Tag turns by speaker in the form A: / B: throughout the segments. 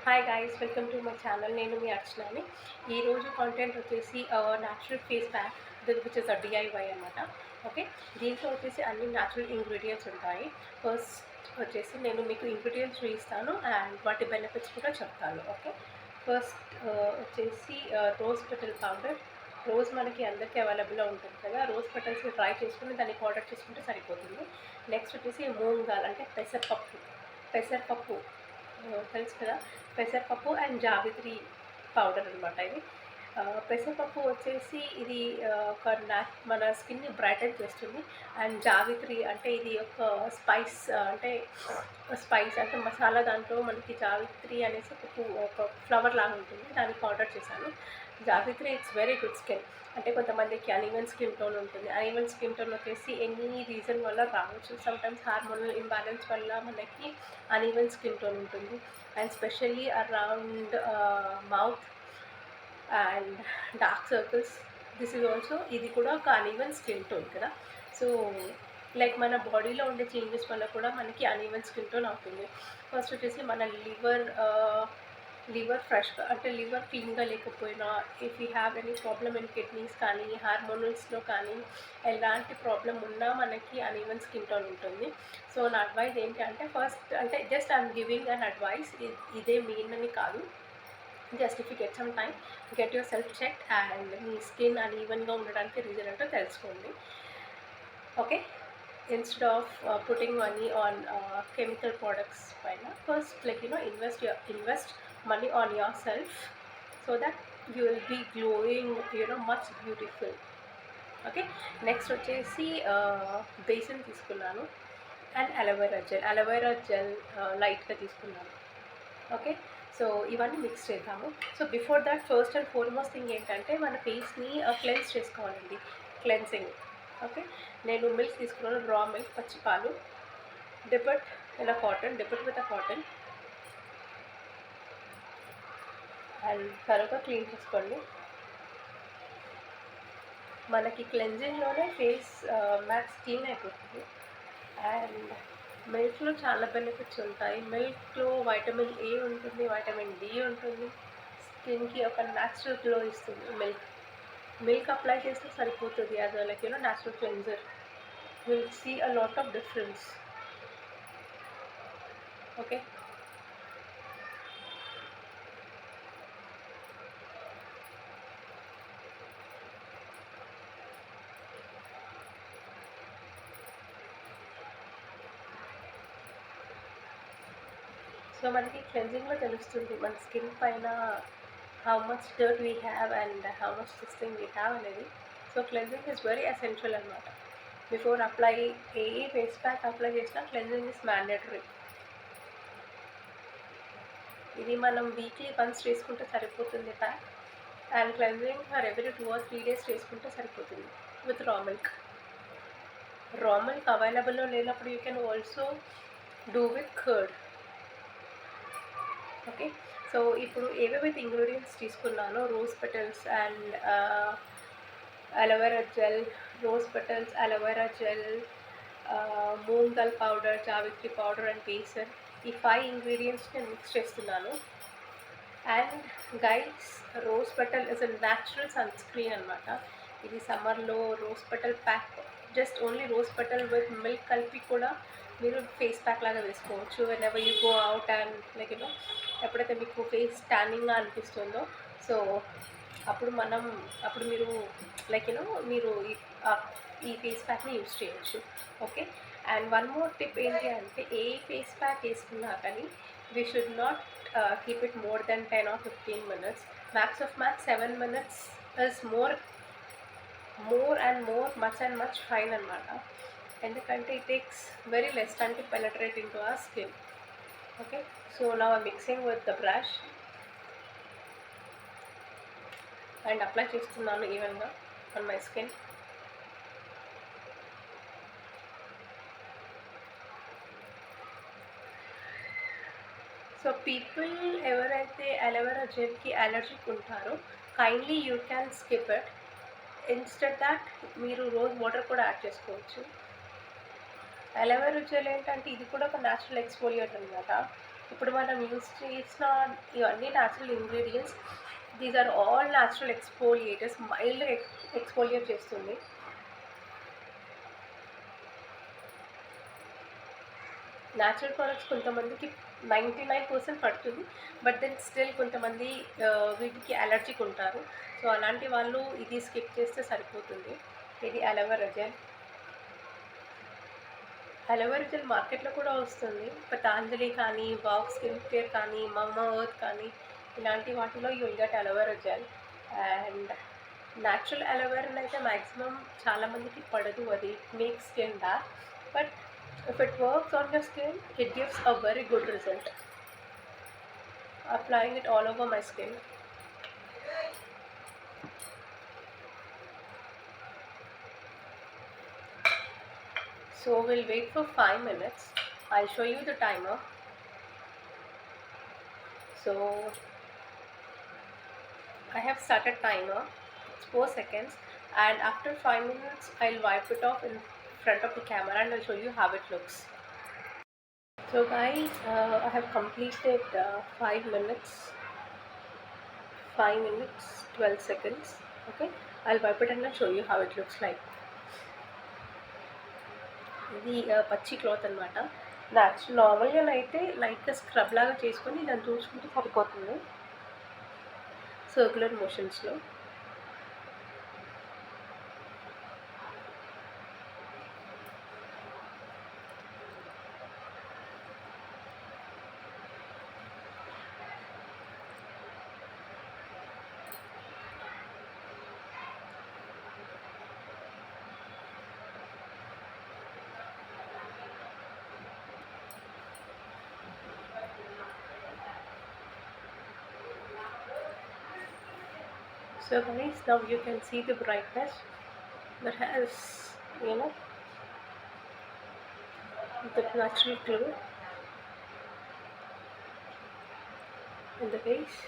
A: Hi guys, welcome to my channel. నేను మీ అర్చనని. ఈరోజు content వచ్చేసి natural face pack which is DIY అనమాట. Okay, దీంట్లో వచ్చేసి అన్ని న్యాచురల్ ఇంగ్రీడియంట్స్ ఉంటాయి. ఫస్ట్ వచ్చేసి నేను మీకు ఇంగ్రీడియంట్స్ చూపిస్తాను అండ్ వాటి బెనిఫిట్స్ కూడా చెప్తాను. ఓకే, ఫస్ట్ వచ్చేసి రోజ్ పెటల్ పౌడర్. రోజ్ మనకి అందరికీ అవైలబుల్లో ఉంటుంది కదా. రోజ్ పెటల్స్ని డ్రై చేసుకుని దాన్ని పౌడర్ చేసుకుంటే సరిపోతుంది. నెక్స్ట్ వచ్చేసి మూంగ్ దాల్ అంటే పెసరపప్పు తెలుసు కదా. పెసరపప్పు అండ్ జావిత్రి పౌడర్ అనమాట ఇది. పెసరపప్పు వచ్చేసి ఇది ఒక మన స్కిన్ని బ్రైటన్ చేస్తుంది. అండ్ జావిత్రి అంటే ఇది ఒక స్పైస్ అంటే మసాలా. దాంట్లో మనకి జావిత్రి అనేసి ఒక ఫ్లవర్ లాగా ఉంటుంది, దాన్ని పౌడర్ చేశాను. Javitri it's very good skin. అంటే కొంతమందికి అన్ఈవెన్ స్కిన్ టోన్ ఉంటుంది. అన్ఈవెన్ స్కిన్ టోన్ వచ్చేసి ఎనీ రీజన్ వల్ల రావచ్చు. సమ్టైమ్స్ హార్మోనల్ ఇంబ్యాలెన్స్ వల్ల మనకి అన్ఈవెన్ స్కిన్ టోన్ ఉంటుంది. And specially around mouth and dark circles. This is also, ఇది కూడా ఒక అన్ఈవెన్ స్కిన్ టోన్ కదా. సో లైక్ మన బాడీలో ఉండే చేంజెస్ వల్ల కూడా మనకి అన్ఈవెన్ స్కిన్ టోన్ అవుతుంది. ఫస్ట్ వచ్చేసి మన లివర్ ఫ్రెష్గా అంటే లివర్ క్లీన్గా లేకపోయినా, if you have any problem in kidneys కానీ హార్మోనల్స్లో కానీ ఎలాంటి ప్రాబ్లం ఉన్నా మనకి అన్ఈవెన్ స్కిన్ టోన్ ఉంటుంది. సో నా అడ్వైస్ ఏంటి అంటే, ఫస్ట్ అంటే just I'm giving an advice, ఇదే మెయిన్ అని కాదు. Just if you get some time, get yourself check and మీ స్కిన్ అన్ఈవెన్గా ఉండడానికి రీజన్ ఏంటో తెలుసుకోండి. Okay, instead of putting money on chemical products పైన, first invest money on yourself so that you will be glowing, much beautiful. Okay, next వచ్చేసి basin తీసుకున్నాను and aloe vera gel లైట్గా తీసుకున్నాను. ఓకే, సో ఇవన్నీ మిక్స్ చేద్దాము. So before that first and foremost thing ఏంటంటే మన ఫేస్ని క్లెన్స్ చేసుకోవాలండి. క్లెన్సింగ్. ఓకే, నేను మిల్క్ తీసుకున్నాను, రా మిల్క్, పచ్చిపాలు. Dip it with a cotton and తర్వాత క్లీన్ చేసుకోండి. మనకి క్లెన్జింగ్లోనే ఫేస్ మ్యాక్స్ క్లీన్ అయిపోతుంది. అండ్ మిల్క్లో చాలా బెనిఫిట్స్ ఉంటాయి. మిల్క్లో వైటమిన్ ఏ ఉంటుంది, వైటమిన్ డి ఉంటుంది. స్కిన్కి ఒక న్యాచురల్ గ్లో ఇస్తుంది మిల్క్ అప్లై చేస్తే సరిపోతుంది. As like natural cleanser. Will see a lot of difference. Okay, so మనకి క్లెన్జింగ్లో తెలుస్తుంది మన స్కిన్ పైన how much dirt we have and how much this thing we have అనేది. So cleansing is very essential అనమాట. Before a face pack apply చేసినా cleansing is mandatory. ఇది మనం వీక్లీ వన్స్ చేసుకుంటే సరిపోతుంది pack. And cleansing for every 2 or 3 days చేసుకుంటే సరిపోతుంది with రా మిల్క్ అవైలబుల్లో లేనప్పుడు you can also do with curd. Okay, so ఇప్పుడు ఏవేవి ఇంగ్రీడియంట్స్ తీసుకున్నానో, rose petals and aloe vera gel, moong dal powder, జావిత్రి పౌడర్ అండ్ బేసన్, ఈ 5 ఇంగ్రీడియంట్స్ నేను మిక్స్ చేస్తున్నాను. And guys, rose petal is a natural sunscreen అనమాట. ఇది సమ్మర్లో rose petal pack, just only rose petal with milk కలిపి కూడా మీరు ఫేస్ ప్యాక్ లాగా వేసుకోవచ్చు. Whenever you go out and ఎప్పుడైతే మీకు ఫేస్ ట్యానింగ్గా అనిపిస్తుందో, సో అప్పుడు మీరు మీరు ఈ ఫేస్ ప్యాక్ని యూజ్ చేయొచ్చు. Okay, and one more tip ఏంటి అంటే, ఏ ఫేస్ ప్యాక్ వేసుకున్నా కానీ we should not keep it more than 10 or 15 minutes. Max 7 minutes is much and much fine అనమాట. ఎందుకంటే it takes very less time to penetrate in to our skin. Okay, so now I'm mixing with the brush and apply చేస్తున్నాను ఈవెన్గా on my skin. So people ఎవరైతే aloe vera జెల్కి allergic ఉంటారో, kindly you can skip it. Instead that మీరు rose water కూడా add చేసుకోవచ్చు. Aloe vera gel ఏంటంటే ఇది కూడా ఒక న్యాచురల్ ఎక్స్ఫోలియేట్ అనమాట. ఇప్పుడు మనం యూస్ చేసిన ఇవన్నీ natural ingredients, these are all natural exfoliators. Mild exfoliate చేస్తుంది. న్యాచురల్ ప్రోడక్ట్స్ కొంతమందికి 99% పడుతుంది, బట్ దెన్ స్టిల్ కొంతమంది వీటికి అలర్జీకి ఉంటారు. సో అలాంటి వాళ్ళు ఇది స్కిప్ చేస్తే సరిపోతుంది. ఇది అలోవెరా జెల్. అలోవెరా జెల్ మార్కెట్లో కూడా వస్తుంది. పతాంజలి కానీ, వావ్ స్కిన్ కేర్ కానీ, మమ్మా ఎర్త్ కానీ, ఇలాంటి వాటిలో you will get aloe vera gel. And natural aloe vera అయితే మ్యాక్సిమం చాలామందికి పడదు, అది make skin dark. But if it works on your skin, it gives a very good result. Applying it all over my skin. So we'll wait for 5 minutes. I'll show you the timer. So I have started timer. It's 4 seconds, and after 5 minutes I'll wipe it off in front of the camera and I'll show you how it looks. So guys, I have completed 5 minutes 12 seconds. Okay, I'll wipe it and I'll show you how it looks like. ఇది పచ్చి cloth అనమాట. నార్మల్గా అయితే లైట్గా scrub లాగా చేసుకొని దాన్ని చూసుకుంటే సరిపోతుంది circular మోషన్స్లో. So guys, now you can see the brightness that has, you know, the natural glow in the face.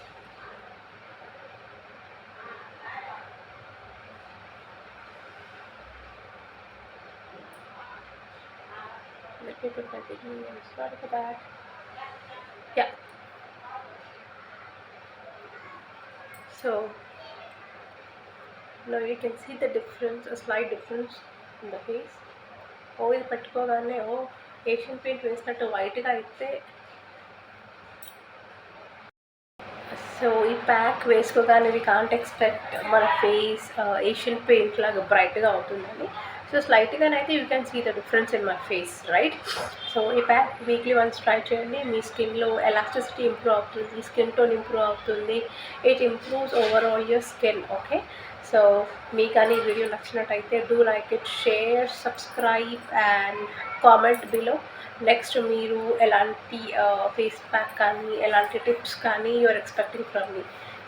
A: Let me put my pigment. I'm sorry for that. Yeah. So now you can see the difference, a slight difference in the face. ఇది పట్టుకోగానే Asian paint వేసినట్టు వైట్గా అయితే. So ఈ pack వేసుకోగానే we can't expect మన face Asian paint లాగా బ్రైట్గా అవుతుందని. సో స్లైట్గానైతే you can see the difference in my face, right? So ఈ ప్యాక్ వీక్లీ వన్స్ ట్రై చేయండి. మీ స్కిన్లో ఎలాస్టిసిటీ ఇంప్రూవ్ అవుతుంది, స్కిన్ టోన్ ఇంప్రూవ్ అవుతుంది. It improves overall your skin. Okay, so మీకు కానీ ఈ వీడియో నచ్చినట్టయితే do like it, share, subscribe and comment below. Next మీరు ఎలాంటి ఫేస్ ప్యాక్ కానీ ఎలాంటి టిప్స్ కానీ you're expecting from me.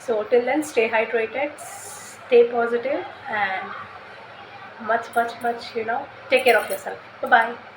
A: So till then stay hydrated, stay positive and much, you know, take care of yourself. Bye bye.